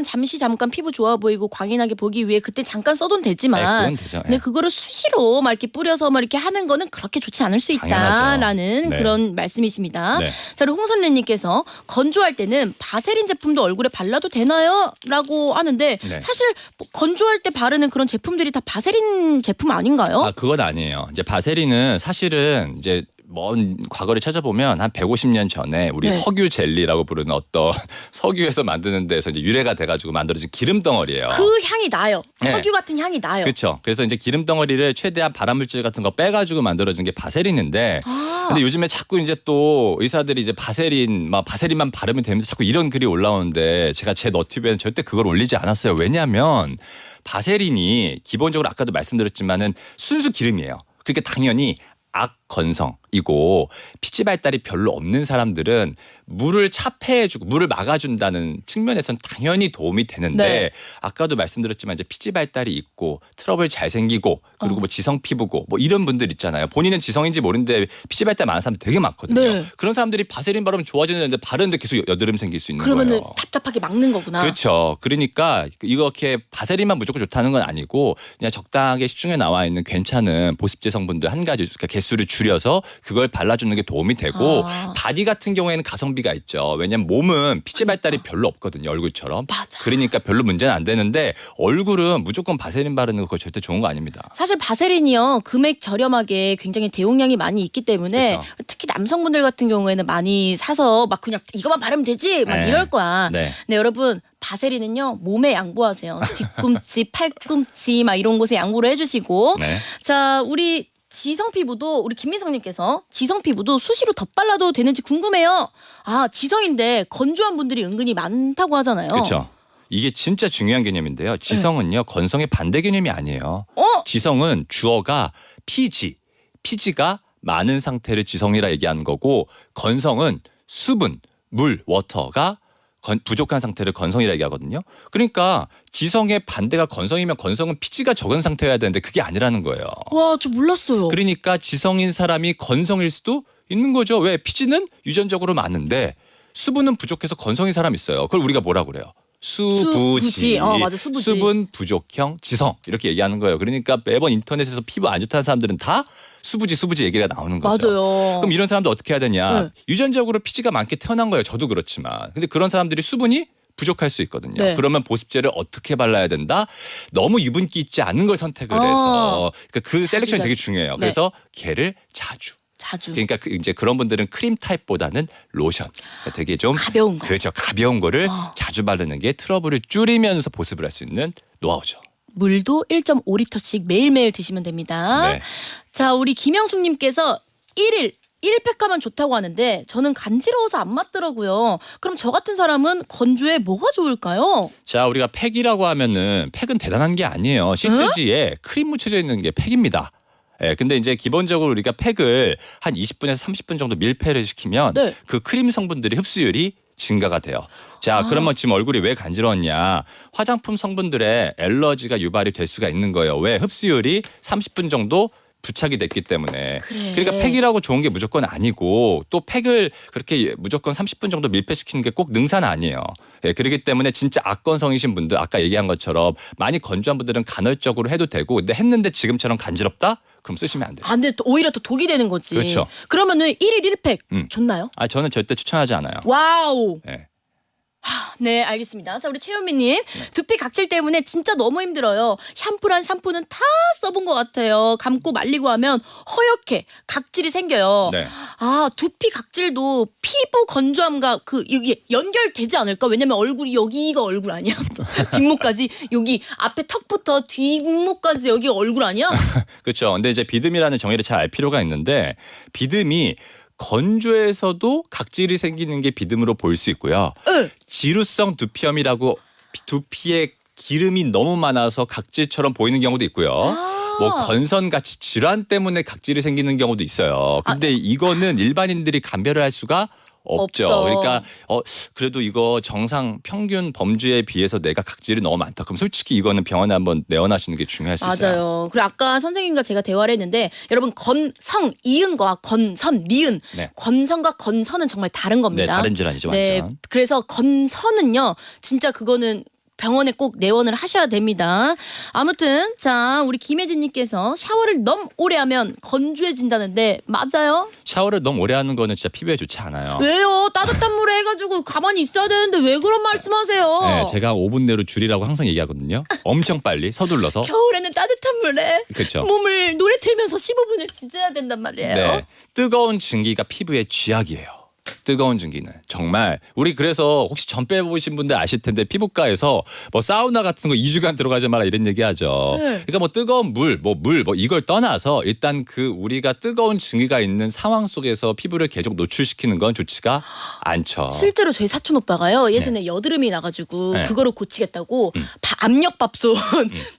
Speaker 1: 잠시 피부 좋아 보이고 광인하게 보기 위해 그때 잠깐 써도
Speaker 3: 네,
Speaker 1: 되지만
Speaker 3: 그건 되죠.
Speaker 1: 근데 그거를 수시로 막 이렇게 뿌려서 막 이렇게 하는 거는 그렇게 좋지 않을 수 있다라는
Speaker 3: 당연하죠. 네.
Speaker 1: 그런 말씀이십니다.
Speaker 3: 네.
Speaker 1: 자, 그리고 홍선래님께서 건조할 때는 바세린 제품도 얼굴에 발라도 되나요? 라고 하는데
Speaker 3: 네.
Speaker 1: 사실 뭐 건조할 때 바르는 그런 제품들이 다 바세린 제품 아닌가요?
Speaker 3: 그건 아니에요. 이제 바세린은 사실은 이제 먼 과거를 찾아보면 한 150년 전에 우리
Speaker 1: 네.
Speaker 3: 석유 젤리라고 부르는 어떤 석유에서 만드는 데서 이제 유래가 돼가지고 만들어진 기름 덩어리예요.
Speaker 1: 그 향이 나요.
Speaker 3: 네.
Speaker 1: 석유 같은 향이 나요.
Speaker 3: 그렇죠. 그래서 이제 기름 덩어리를 최대한 발암물질 같은 거 빼가지고 만들어진 게 바세린인데, 근데 요즘에 자꾸 이제 또 의사들이 이제 바세린만 바르면 되면서 자꾸 이런 글이 올라오는데 제가 제 너튜브에는 절대 그걸 올리지 않았어요. 왜냐하면 바세린이 기본적으로 아까도 말씀드렸지만은 순수 기름이에요. 그러니까 당연히 악건성이고 피지 발달이 별로 없는 사람들은 물을 차폐해주고 물을 막아준다는 측면에서는 당연히 도움이 되는데
Speaker 1: 네.
Speaker 3: 아까도 말씀드렸지만 이제 피지 발달이 있고 트러블 잘 생기고 그리고 뭐 지성 피부고 뭐 이런 분들 있잖아요. 본인은 지성인지 모르는데 피지 발달 많은 사람 되게 많거든요.
Speaker 1: 네.
Speaker 3: 그런 사람들이 바세린 바르면 좋아지는데 바르는데 계속 여드름 생길 수 있는
Speaker 1: 그러면은
Speaker 3: 거예요.
Speaker 1: 답답하게 막는 거구나.
Speaker 3: 그렇죠. 그러니까 이렇게 바세린만 무조건 좋다는 건 아니고 그냥 적당하게 시중에 나와 있는 괜찮은 보습제 성분들 한 가지 그러니까 개수를 줄여서 그걸 발라주는 게 도움이 되고 바디 같은 경우에는 가성비가 있죠. 왜냐하면 몸은 피지 발달이 별로 없거든요. 얼굴처럼.
Speaker 1: 맞아.
Speaker 3: 그러니까 별로 문제는 안 되는데 얼굴은 무조건 바세린 바르는 거 그거 절대 좋은 거 아닙니다.
Speaker 1: 사실 바세린이요 금액 저렴하게 굉장히 대용량이 많이 있기 때문에
Speaker 3: 그쵸.
Speaker 1: 특히 남성분들 같은 경우에는 많이 사서 막 그냥 이거만 바르면 되지 막
Speaker 3: 네.
Speaker 1: 이럴 거야.
Speaker 3: 네.
Speaker 1: 네, 여러분 바세린은요 몸에 양보하세요. 뒤꿈치, 팔꿈치 막 이런 곳에 양보를 해주시고
Speaker 3: 네.
Speaker 1: 자 우리 지성 피부도 우리 김민성님께서 지성 피부도 수시로 덧발라도 되는지 궁금해요. 지성인데 건조한 분들이 은근히 많다고 하잖아요.
Speaker 3: 그렇죠. 이게 진짜 중요한 개념인데요. 지성은요 건성의 반대 개념이 아니에요. 지성은 주어가 피지가 많은 상태를 지성이라 얘기하는 거고 건성은 수분, 물, 워터가 부족한 상태를 건성이라 얘기하거든요. 그러니까 지성의 반대가 건성이면 건성은 피지가 적은 상태여야 되는데 그게 아니라는 거예요.
Speaker 1: 와, 저 몰랐어요.
Speaker 3: 그러니까 지성인 사람이 건성일 수도 있는 거죠. 왜? 피지는 유전적으로 많은데 수분은 부족해서 건성인 사람이 있어요. 그걸 우리가 뭐라 그래요? 수부지.
Speaker 1: 맞아, 수부지.
Speaker 3: 수분 부족형 지성 이렇게 얘기하는 거예요. 그러니까 매번 인터넷에서 피부 안 좋다는 사람들은 다 수부지 얘기가 나오는 거죠.
Speaker 1: 맞아요.
Speaker 3: 그럼 이런 사람들 어떻게 해야 되냐?
Speaker 1: 네.
Speaker 3: 유전적으로 피지가 많게 태어난 거예요. 저도 그렇지만. 근데 그런 사람들이 수분이 부족할 수 있거든요.
Speaker 1: 네.
Speaker 3: 그러면 보습제를 어떻게 발라야 된다? 너무 유분기 있지 않은 걸 선택을 해서 그러니까 그 셀렉션이 되게 중요해요.
Speaker 1: 네.
Speaker 3: 그래서 걔를 자주. 그러니까 이제 그런 분들은 크림 타입보다는 로션. 그러니까 되게 좀
Speaker 1: 가벼운 거.
Speaker 3: 그렇죠. 가벼운 거를 자주 바르는 게 트러블을 줄이면서 보습을 할 수 있는 노하우죠.
Speaker 1: 물도 1.5리터씩 매일매일 드시면 됩니다.
Speaker 3: 네.
Speaker 1: 자, 우리 김영숙님께서 1팩 하면 좋다고 하는데 저는 간지러워서 안 맞더라고요. 그럼 저 같은 사람은 건조에 뭐가 좋을까요?
Speaker 3: 자, 우리가 팩이라고 하면은 팩은 대단한 게 아니에요. 시트지에 크림 묻혀져 있는 게 팩입니다. 예, 근데 이제 기본적으로 우리가 팩을 한 20분에서 30분 정도 밀폐를 시키면
Speaker 1: 네.
Speaker 3: 그 크림 성분들이 흡수율이 증가가 돼요. 자, 그러면 지금 얼굴이 왜 간지러웠냐? 화장품 성분들의 알러지가 유발이 될 수가 있는 거예요. 왜? 흡수율이 30분 정도 부착이 됐기 때문에
Speaker 1: 그래.
Speaker 3: 그러니까 팩이라고 좋은 게 무조건 아니고 또 팩을 그렇게 무조건 30분 정도 밀폐시키는 게 꼭 능사는 아니에요. 예, 그렇기 때문에 진짜 악건성이신 분들 아까 얘기한 것처럼 많이 건조한 분들은 간헐적으로 해도 되고 근데 했는데 지금처럼 간지럽다? 그럼 쓰시면 안 돼요.
Speaker 1: 안 돼. 오히려 더 독이 되는 거지.
Speaker 3: 그렇죠.
Speaker 1: 그러면은 1일 1팩 좋나요?
Speaker 3: 아 저는 절대 추천하지 않아요.
Speaker 1: 와우.
Speaker 3: 예.
Speaker 1: 네, 알겠습니다. 자, 우리 최현미님. 두피 각질 때문에 진짜 너무 힘들어요. 샴푸란 샴푸는 다 써본 것 같아요. 감고 말리고 하면 허옇게 각질이 생겨요.
Speaker 3: 네.
Speaker 1: 아, 두피 각질도 피부 건조함과 이게 연결되지 않을까? 왜냐면 얼굴이 여기가 얼굴 아니야? 뒷목까지 여기 앞에 턱부터 뒷목까지 여기가 얼굴 아니야?
Speaker 3: 그렇죠. 근데 이제 비듬이라는 정의를 잘 알 필요가 있는데 비듬이 건조해서도 각질이 생기는 게 비듬으로 보일 수 있고요.
Speaker 1: 응.
Speaker 3: 지루성 두피염이라고 두피에 기름이 너무 많아서 각질처럼 보이는 경우도 있고요. 뭐 건선같이 질환 때문에 각질이 생기는 경우도 있어요. 근데 이거는 일반인들이 감별을 할 수가 없죠.
Speaker 1: 없어.
Speaker 3: 그러니까 그래도 이거 정상 평균 범주에 비해서 내가 각질이 너무 많다. 그럼 솔직히 이거는 병원에 한번 내원하시는 게 중요할 수 있어요.
Speaker 1: 맞아요. 그리고 아까 선생님과 제가 대화를 했는데 여러분 건성 이은과 건선 니은
Speaker 3: 네.
Speaker 1: 건성과 건선은 정말 다른 겁니다.
Speaker 3: 네, 다른 질환이죠,
Speaker 1: 네,
Speaker 3: 완전.
Speaker 1: 그래서 건선은요 진짜 그거는 병원에 꼭 내원을 하셔야 됩니다. 아무튼 자 우리 김혜진님께서 샤워를 너무 오래 하면 건조해진다는데 맞아요?
Speaker 3: 샤워를 너무 오래 하는 거는 진짜 피부에 좋지 않아요.
Speaker 1: 왜요? 따뜻한 물에 해가지고 가만히 있어야 되는데 왜 그런 말씀하세요?
Speaker 3: 네, 제가 5분 내로 줄이라고 항상 얘기하거든요. 엄청 빨리 서둘러서.
Speaker 1: 겨울에는 따뜻한 물에
Speaker 3: 그렇죠.
Speaker 1: 몸을 노래 틀면서 15분을 지져야 된단 말이에요.
Speaker 3: 네, 뜨거운 증기가 피부에 쥐약이에요. 뜨거운 증기는 정말 우리 그래서 혹시 전 빼보신 분들 아실 텐데 피부과에서 뭐 사우나 같은 거 2주간 들어가지 마라 이런 얘기하죠.
Speaker 1: 네.
Speaker 3: 그러니까 뭐 뜨거운 물 뭐 이걸 떠나서 일단 그 우리가 뜨거운 증기가 있는 상황 속에서 피부를 계속 노출시키는 건 좋지가 않죠.
Speaker 1: 실제로 저희 사촌 오빠가요 예전에 여드름이 나가지고
Speaker 3: 네.
Speaker 1: 그거를 고치겠다고 압력밥솥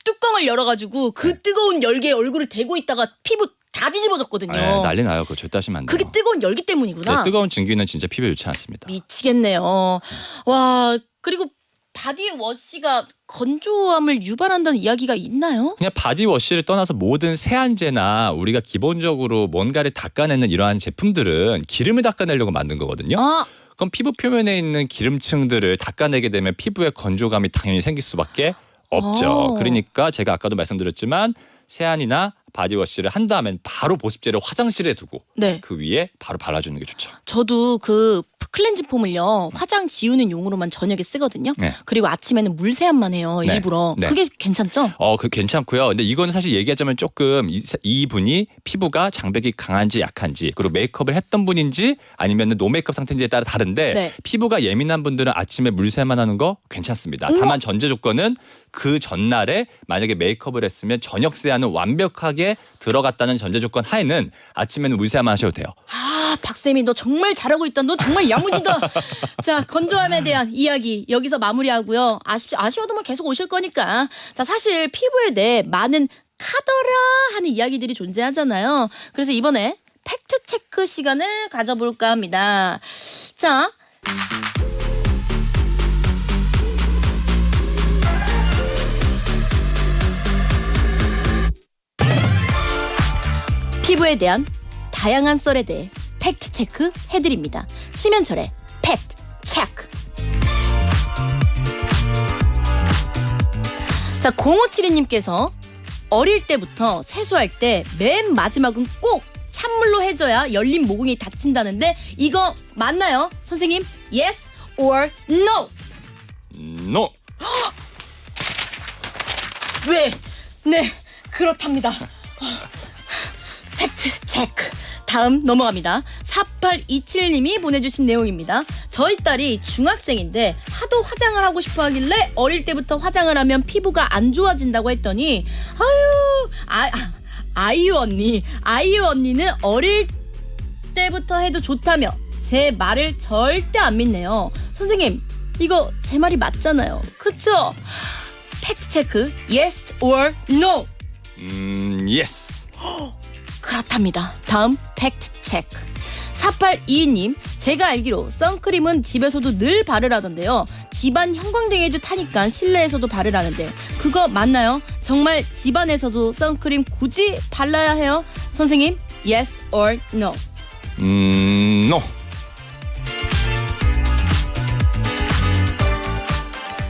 Speaker 1: 뚜껑을 열어가지고 그 뜨거운 열기에 얼굴을 대고 있다가 피부 다 뒤집어졌거든요.
Speaker 3: 네, 난리 나요. 그거 절대 하시면 안 돼요.
Speaker 1: 그게 뜨거운 열기 때문이구나.
Speaker 3: 네, 뜨거운 증기는 진짜 피부에 좋지 않습니다.
Speaker 1: 미치겠네요. 와 그리고 바디워시가 건조함을 유발한다는 이야기가 있나요?
Speaker 3: 그냥 바디워시를 떠나서 모든 세안제나 우리가 기본적으로 뭔가를 닦아내는 이러한 제품들은 기름을 닦아내려고 만든 거거든요.
Speaker 1: 아
Speaker 3: 그럼 피부 표면에 있는 기름층들을 닦아내게 되면 피부에 건조감이 당연히 생길 수밖에 없죠. 그러니까 제가 아까도 말씀드렸지만 세안이나 바디워시를 한 다음엔 바로 보습제를 화장실에 두고
Speaker 1: 네.
Speaker 3: 그 위에 바로 발라주는 게 좋죠.
Speaker 1: 저도 그 클렌징 폼을요 화장 지우는 용으로만 저녁에 쓰거든요.
Speaker 3: 네.
Speaker 1: 그리고 아침에는 물 세안만 해요
Speaker 3: 네.
Speaker 1: 일부러.
Speaker 3: 네.
Speaker 1: 그게 괜찮죠?
Speaker 3: 그 괜찮고요. 근데 이거는 사실 얘기하자면 조금 이분이 피부가 장벽이 강한지 약한지 그리고 메이크업을 했던 분인지 아니면 노메이크업 상태인지에 따라 다른데
Speaker 1: 네.
Speaker 3: 피부가 예민한 분들은 아침에 물세만 하는 거 괜찮습니다. 다만 전제 조건은 그 전날에 만약에 메이크업을 했으면 저녁 세안은 완벽하게 들어갔다는 전제 조건 하에는 아침에는 물세만 하셔도 돼요.
Speaker 1: 아 박쌤이 너 정말 잘하고 있다. 너 정말 야무지다. 자 건조함에 대한 이야기 여기서 마무리하고요. 아쉬워도 뭐 계속 오실 거니까. 자 사실 피부에 대해 많은 카더라 하는 이야기들이 존재하잖아요. 그래서 이번에 팩트 체크 시간을 가져볼까 합니다. 자. 피부에 대한 다양한 썰에 대해 팩트 체크 해드립니다. 심현철의 팩트 체크. 자 0572님께서 어릴 때부터 세수할 때 맨 마지막은 꼭 찬물로 해줘야 열린 모공이 닫힌다는데 이거 맞나요? 선생님 yes or no?
Speaker 3: No.
Speaker 1: 왜? 네 그렇답니다. 팩트 체크. 다음 넘어갑니다. 4827님이 보내주신 내용입니다. 저희 딸이 중학생인데 하도 화장을 하고 싶어 하길래 어릴 때부터 화장을 하면 피부가 안 좋아진다고 했더니 아이유 언니는 어릴 때부터 해도 좋다며 제 말을 절대 안 믿네요. 선생님 이거 제 말이 맞잖아요. 그쵸? 팩트 체크 yes or no?
Speaker 3: Yes.
Speaker 1: 그렇답니다. 다음 팩트 체크. 4822님, 제가 알기로 선크림은 집에서도 늘 바르라던데요. 집안 형광등에도 타니까 실내에서도 바르라는데 그거 맞나요? 정말 집안에서도 선크림 굳이 발라야 해요? 선생님, yes or no?
Speaker 3: no.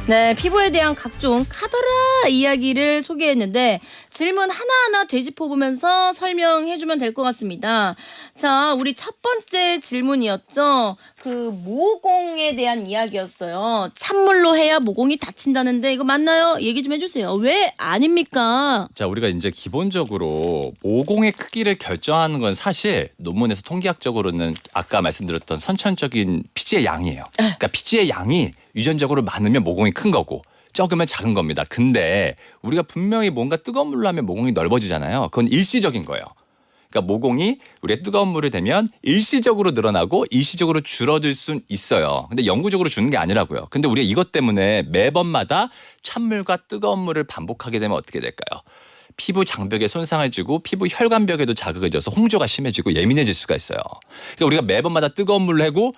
Speaker 1: 네, 피부에 대한 각종 카더라 이야기를 소개했는데 질문 하나하나 되짚어보면서 설명해주면 될 것 같습니다. 자, 우리 첫 번째 질문이었죠. 그 모공에 대한 이야기였어요. 찬물로 해야 모공이 다친다는데 이거 맞나요? 얘기 좀 해주세요. 왜 아닙니까?
Speaker 3: 자, 우리가 이제 기본적으로 모공의 크기를 결정하는 건 사실 논문에서 통계학적으로는 아까 말씀드렸던 선천적인 피지의 양이에요. 그러니까 피지의 양이 유전적으로 많으면 모공이 큰 거고 적으면 작은 겁니다. 근데 우리가 분명히 뭔가 뜨거운 물로 하면 모공이 넓어지잖아요. 그건 일시적인 거예요. 그러니까 모공이 우리가 뜨거운 물을 대면 일시적으로 늘어나고 일시적으로 줄어들 순 있어요. 근데 영구적으로 주는 게 아니라고요. 근데 우리가 이것 때문에 매번마다 찬물과 뜨거운 물을 반복하게 되면 어떻게 될까요? 피부 장벽에 손상을 주고 피부 혈관벽에도 자극을 줘서 홍조가 심해지고 예민해질 수가 있어요. 그러니까 우리가 매번마다 뜨거운 물로 하고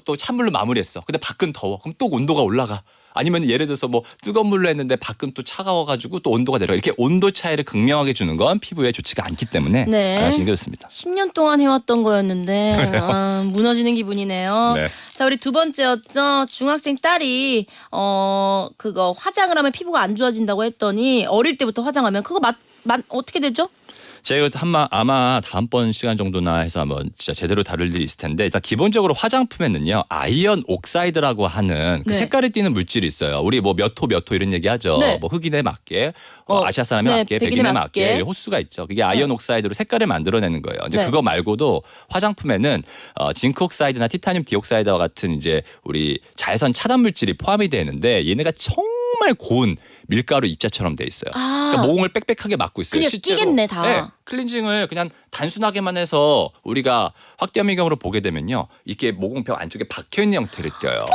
Speaker 3: 또 찬물로 마무리했어. 근데 밖은 더워. 그럼 또 온도가 올라가. 아니면 예를 들어서 뭐 뜨거운 물로 했는데 밖은 또 차가워가지고 또 온도가 내려가. 이렇게 온도 차이를 극명하게 주는 건 피부에 좋지가 않기 때문에
Speaker 1: 네.
Speaker 3: 알아주는 게 좋습니다.
Speaker 1: 10년 동안 해왔던 거였는데 무너지는 기분이네요.
Speaker 3: 네.
Speaker 1: 자, 우리 두 번째였죠. 중학생 딸이 그거 화장을 하면 피부가 안 좋아진다고 했더니 어릴 때부터 화장하면 그거 어떻게 되죠?
Speaker 3: 제가 아마 다음번 시간 정도나 해서 한번 진짜 제대로 다룰 일이 있을 텐데 일단 기본적으로 화장품에는요 아이언 옥사이드라고 하는 그
Speaker 1: 네.
Speaker 3: 색깔을 띠는 물질이 있어요. 우리 뭐 몇 호 이런 얘기 하죠.
Speaker 1: 네.
Speaker 3: 뭐 흑인에 맞게 아시아 사람에
Speaker 1: 네,
Speaker 3: 맞게 백인에 맞게 호수가 있죠. 그게 아이언 옥사이드로 색깔을 만들어내는 거예요. 근데
Speaker 1: 네.
Speaker 3: 그거 말고도 화장품에는 징크 옥사이드나 티타늄 디옥사이드와 같은 이제 우리 자외선 차단 물질이 포함이 되어 있는데 얘네가 정말 고운 밀가루 입자처럼 돼 있어요. 그러니까 모공을 빽빽하게 막고 있어요.
Speaker 1: 그냥
Speaker 3: 실제로.
Speaker 1: 끼겠네, 다.
Speaker 3: 네, 클렌징을 그냥 단순하게만 해서 우리가 확대현미경으로 보게 되면요. 이게 모공벽 안쪽에 박혀있는 형태를 띄어요.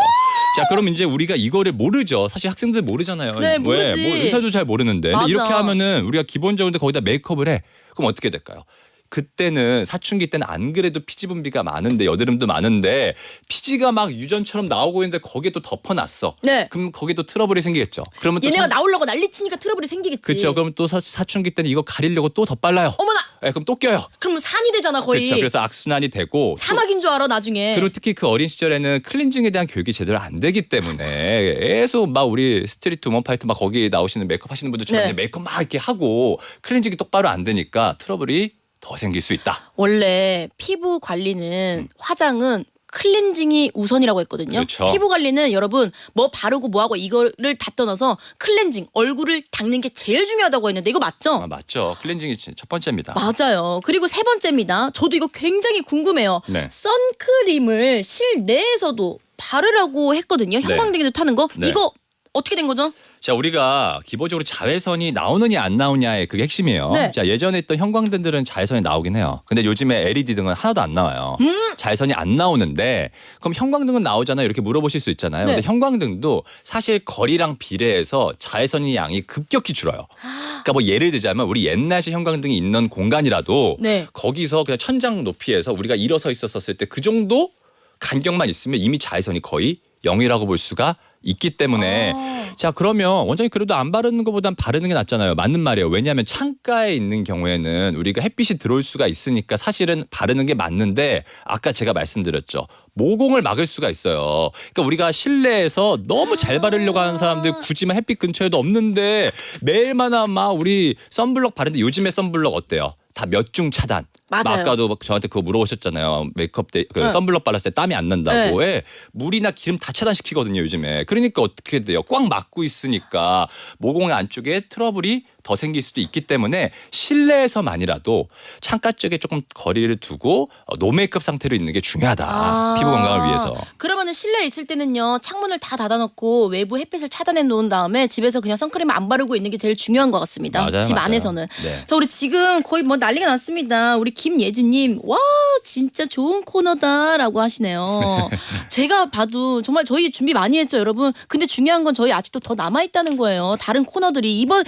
Speaker 3: 자, 그럼 이제 우리가 이거를 모르죠. 사실 학생들 모르잖아요.
Speaker 1: 네, 모르지.
Speaker 3: 의사도 잘 모르는데.
Speaker 1: 맞아.
Speaker 3: 근데 이렇게 하면은 우리가 기본적으로 거기다 메이크업을 해. 그럼 어떻게 될까요? 그때는 사춘기 때는 안 그래도 피지 분비가 많은데 여드름도 많은데 피지가 막 유전처럼 나오고 있는데 거기에 또 덮어놨어.
Speaker 1: 네.
Speaker 3: 그럼 거기에 또 트러블이 생기겠죠. 그러면 또
Speaker 1: 얘네가 나오려고 난리치니까 트러블이 생기겠지.
Speaker 3: 그렇죠. 그럼 또 사춘기 때는 이거 가리려고 또 덧발라요.
Speaker 1: 어머나.
Speaker 3: 네, 그럼 또 껴요.
Speaker 1: 그럼 산이 되잖아 거의.
Speaker 3: 그렇죠. 그래서 악순환이 되고
Speaker 1: 사막인 줄 알아 나중에.
Speaker 3: 그리고 특히 그 어린 시절에는 클렌징에 대한 교육이 제대로 안 되기 때문에 계속 막 우리 스트리트 우먼 파이터 막 거기 나오시는 메이크업 하시는 분들처럼
Speaker 1: 네.
Speaker 3: 메이크업 막 이렇게 하고 클렌징이 똑바로 안 되니까 트러블이 더 생길 수 있다.
Speaker 1: 원래 피부 관리는 화장은 클렌징이 우선이라고 했거든요.
Speaker 3: 그렇죠.
Speaker 1: 피부 관리는 여러분 뭐 바르고 뭐하고 이거를 다 떠나서 클렌징, 얼굴을 닦는 게 제일 중요하다고 했는데 이거 맞죠?
Speaker 3: 아, 맞죠. 클렌징이 첫 번째입니다.
Speaker 1: 맞아요. 그리고 세 번째입니다. 저도 이거 굉장히 궁금해요.
Speaker 3: 네.
Speaker 1: 선크림을 실내에서도 바르라고 했거든요. 형광등에도 타는 거.
Speaker 3: 네.
Speaker 1: 이거 어떻게 된 거죠?
Speaker 3: 자, 우리가 기본적으로 자외선이 나오느냐 안 나오냐의 그게 핵심이에요.
Speaker 1: 네.
Speaker 3: 자, 예전에 있던 형광등들은 자외선이 나오긴 해요. 근데 요즘에 LED 등은 하나도 안 나와요. 자외선이 안 나오는데 그럼 형광등은 나오잖아요. 이렇게 물어보실 수 있잖아요.
Speaker 1: 네.
Speaker 3: 근데 형광등도 사실 거리랑 비례해서 자외선의 양이 급격히 줄어요. 그러니까 뭐 예를 들자면 우리 옛날식 형광등이 있는 공간이라도
Speaker 1: 네.
Speaker 3: 거기서 그냥 천장 높이에서 우리가 일어서 있었을 때 그 정도 간격만 있으면 이미 자외선이 거의 0이라고 볼 수가 있기 때문에 자, 그러면 원장님 그래도 안 바르는 것보단 바르는 게 낫잖아요. 맞는 말이에요. 왜냐하면 창가에 있는 경우에는 우리가 햇빛이 들어올 수가 있으니까 사실은 바르는 게 맞는데 아까 제가 말씀드렸죠. 모공을 막을 수가 있어요. 그러니까 우리가 실내에서 너무 잘 바르려고 하는 사람들 굳이 막 햇빛 근처에도 없는데 매일마다 막 우리 선블럭 바르는데 요즘에 선블럭 어때요? 다 몇 중 차단.
Speaker 1: 맞아요.
Speaker 3: 아까도 막 저한테 그거 물어보셨잖아요. 메이크업 때 그 선블럭 발랐을 때 땀이 안 난다고. 예. 물이나 기름 다 차단시키거든요, 요즘에. 그러니까 어떻게 돼요? 꽉 막고 있으니까 모공 안쪽에 트러블이 더 생길 수도 있기 때문에 실내에서만이라도 창가 쪽에 조금 거리를 두고 노메이크업 상태로 있는 게 중요하다. 피부 건강을 위해서.
Speaker 1: 그러면은 실내에 있을 때는요. 창문을 다 닫아놓고 외부 햇빛을 차단해 놓은 다음에 집에서 그냥 선크림 안 바르고 있는 게 제일 중요한 것 같습니다.
Speaker 3: 맞아요,
Speaker 1: 집
Speaker 3: 맞아요.
Speaker 1: 안에서는.
Speaker 3: 네.
Speaker 1: 자, 우리 지금 거의 뭐 난리가 났습니다. 우리 김예진님, 와 진짜 좋은 코너다라고 하시네요. 제가 봐도 정말 저희 준비 많이 했죠, 여러분. 근데 중요한 건 저희 아직도 더 남아 있다는 거예요. 다른 코너들이 이거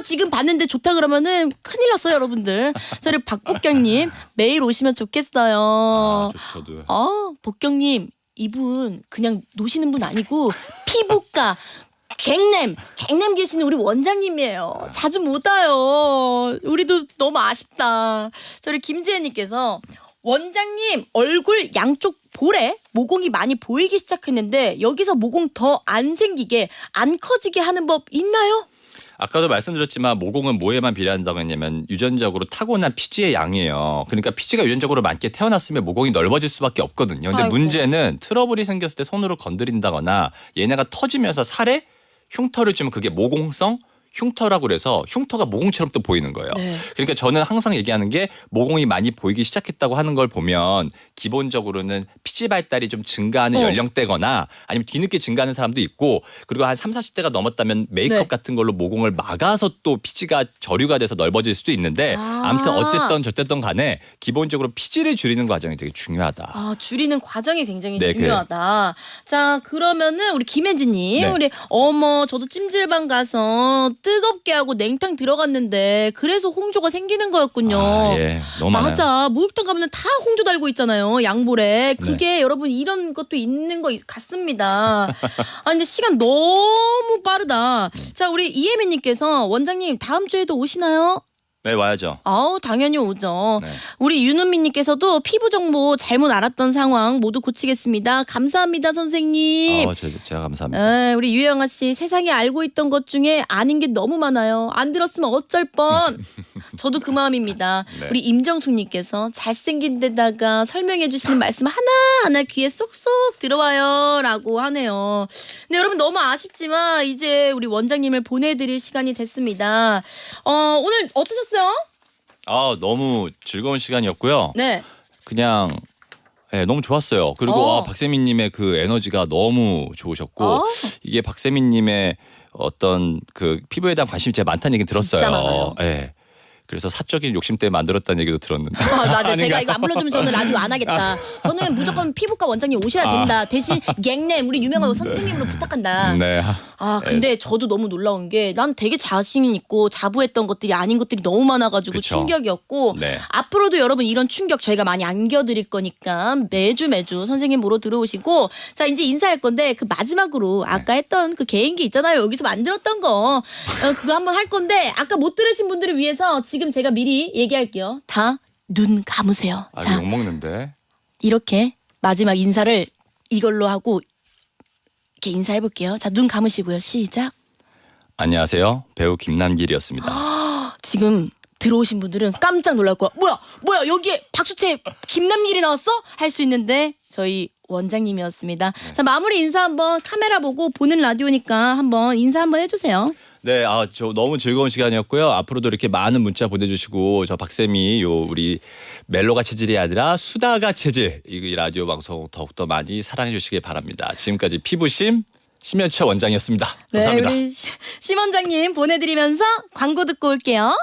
Speaker 1: 지금 지금 봤는데 좋다 그러면은 큰일 났어요, 여러분들. 저를 박복경님 매일 오시면 좋겠어요.
Speaker 3: 저도.
Speaker 1: 복경님 이분 그냥 노시는 분 아니고 피부과 갱냄 계시는 우리 원장님이에요. 자주 못 와요. 우리도 너무 아쉽다. 저를 김지혜님께서 원장님 얼굴 양쪽 볼에 모공이 많이 보이기 시작했는데 여기서 모공 더 안 생기게 안 커지게 하는 법 있나요?
Speaker 3: 아까도 말씀드렸지만 모공은 뭐에만 비례한다고 했냐면 유전적으로 타고난 피지의 양이에요. 그러니까 피지가 유전적으로 많게 태어났으면 모공이 넓어질 수밖에 없거든요. 근데
Speaker 1: 아이고.
Speaker 3: 문제는 트러블이 생겼을 때 손으로 건드린다거나 얘네가 터지면서 살에 흉터를 주면 그게 모공성 흉터라고 그래서 흉터가 모공처럼 또 보이는 거예요.
Speaker 1: 네.
Speaker 3: 그러니까 저는 항상 얘기하는 게 모공이 많이 보이기 시작했다고 하는 걸 보면 기본적으로는 피지 발달이 좀 증가하는 연령대거나 아니면 뒤늦게 증가하는 사람도 있고 그리고 한 30, 40대가 넘었다면 메이크업
Speaker 1: 네.
Speaker 3: 같은 걸로 모공을 막아서 또 피지가 저류가 돼서 넓어질 수도 있는데 아무튼 어쨌든 저쨌든 간에 기본적으로 피지를 줄이는 과정이 되게 중요하다.
Speaker 1: 줄이는 과정이 굉장히
Speaker 3: 네,
Speaker 1: 중요하다. 자, 그러면은 우리 김혜진님,
Speaker 3: 네.
Speaker 1: 우리 저도 찜질방 가서 뜨겁게 하고 냉탕 들어갔는데 그래서 홍조가 생기는 거였군요.
Speaker 3: 예, 너무 많아요.
Speaker 1: 맞아. 목욕탕 가면 다 홍조 달고 있잖아요. 양볼에. 그게 여러분 이런 것도 있는 거 같습니다. 근데 시간 너무 빠르다. 자, 우리 이혜민님께서 원장님 다음 주에도 오시나요?
Speaker 3: 네, 와야죠.
Speaker 1: 당연히 오죠.
Speaker 3: 네.
Speaker 1: 우리 윤은미님께서도 피부 정보 잘못 알았던 상황 모두 고치겠습니다. 감사합니다, 선생님.
Speaker 3: 제가 감사합니다.
Speaker 1: 우리 유영아 씨 세상에 알고 있던 것 중에 아닌 게 너무 많아요. 안 들었으면 어쩔 뻔. 저도 그 마음입니다.
Speaker 3: 네.
Speaker 1: 우리 임정숙님께서 잘생긴 데다가 설명해 주시는 말씀 하나하나 귀에 쏙쏙 들어와요라고 하네요. 근데 여러분 너무 아쉽지만 이제 우리 원장님을 보내드릴 시간이 됐습니다. 오늘 어떠셨어요?
Speaker 3: 너무 즐거운 시간이었고요.
Speaker 1: 네.
Speaker 3: 그냥 너무 좋았어요. 그리고 박세민님의 그 에너지가 너무 좋으셨고 이게 박세민님의 어떤 그 피부에 대한 관심이 제가 많다는 얘기 들었어요.
Speaker 1: 진짜 많아요.
Speaker 3: 예. 그래서 사적인 욕심 때문에 만들었다는 얘기도 들었는데.
Speaker 1: 맞아. 제가 이거 안 불러주면 저는 라디오 안 하겠다. 저는 무조건 피부과 원장님 오셔야 된다. 대신 갱냄 우리 유명한 선생님으로 부탁한다.
Speaker 3: 네.
Speaker 1: 근데 저도 너무 놀라운 게 난 되게 자신 있고 자부했던 것들이 아닌 것들이 너무 많아가지고
Speaker 3: 그쵸.
Speaker 1: 충격이었고
Speaker 3: 네.
Speaker 1: 앞으로도 여러분 이런 충격 저희가 많이 안겨드릴 거니까 매주 선생님 보러 들어오시고 자 이제 인사할 건데 그 마지막으로 아까 했던 그 개인기 있잖아요. 여기서 만들었던 거 그거 한번 할 건데 아까 못 들으신 분들을 위해서 지금 제가 미리 얘기할게요. 다 눈 감으세요. 자
Speaker 3: 욕먹는데.
Speaker 1: 이렇게 마지막 인사를 이걸로 하고 이렇게 인사해볼게요. 자, 눈 감으시고요. 시작.
Speaker 3: 안녕하세요. 배우 김남길이었습니다.
Speaker 1: 지금 들어오신 분들은 깜짝 놀랄 거야. 뭐야 여기에 박수채 김남길이 나왔어? 할 수 있는데 저희 원장님이었습니다. 자, 마무리 인사 한번 카메라 보고 보는 라디오니까 한번 인사 한번 해주세요.
Speaker 3: 네, 저 너무 즐거운 시간이었고요. 앞으로도 이렇게 많은 문자 보내주시고 저 박쌤이 우리 멜로가 체질이 아니라 수다가 체질 이 라디오 방송 더욱더 많이 사랑해 주시기 바랍니다. 지금까지 피부심 심현철 원장이었습니다. 감사합니다.
Speaker 1: 네, 우리 심 원장님 보내드리면서 광고 듣고 올게요.